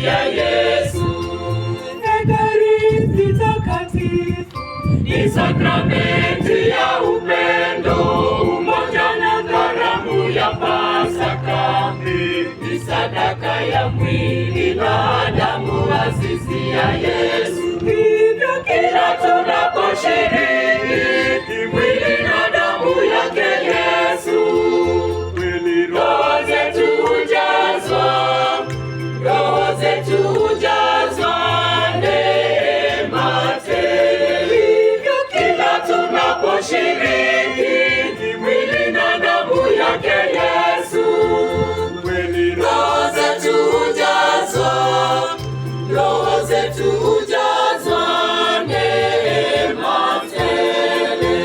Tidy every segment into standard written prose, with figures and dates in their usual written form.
ya Yesu. Ekaristi Takatifu ni sakramenti ya upendo, umoja na karamu ya Pasaka. Ni sadaka ya mwili na damu azizi ya Yesu. hivyo Kila tunaposhiriki mwili na damu yake Yesu, roho zetu hujazwa neema tele. Kila tunaposhiriki mwili na damu yake Yesu, roho zetu hujazwa neema tele.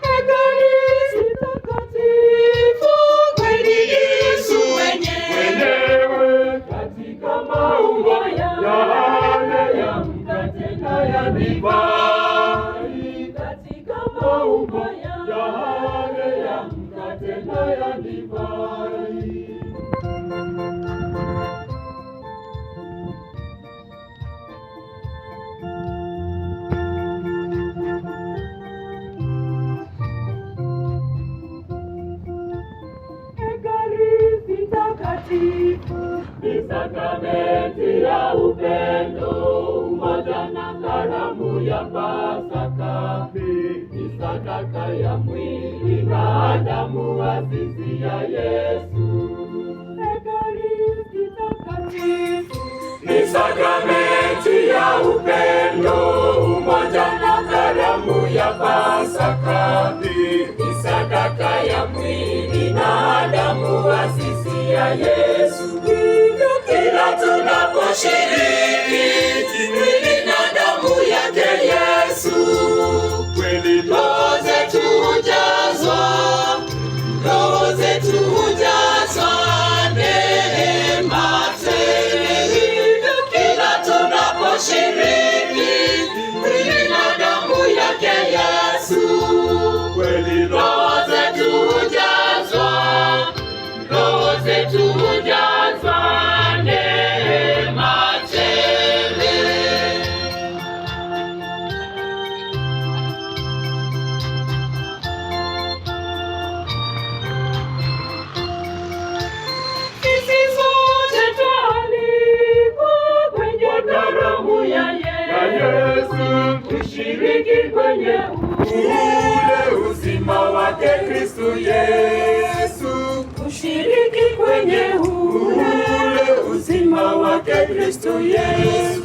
Ekaristi Takatifu kweli Yesu Mwenyewe katika maumbo yale ya mkate na ya divai, katika maumbo yale ya mkate na ya divai. Ekaristi Takatifu Ni sakramenti ya upendo, umoja na karamu ya Pasaka. Ni sadaka ya mwili na damu azizi ya Yesu. Ekaristi Takatifu Ni sakramenti ya upendo, umoja na karamu ya Pasaka. Ni sadaka ya mwili na damu azizi ya Yesu. Kila tunaposhiriki mwili na damu yake Yesu, roho zetu hujazwa neema tele. Kila tunaposhiriki mwili na damu yake Yesu, roho zetu hujazwa neema tele. sisi sote twalikwa kwenye karamu ya Yesu, kushiriki kwenye ule uzima wake Kristo Yesu, kushiriki kwenye ule uzima wake Kristo Yesu.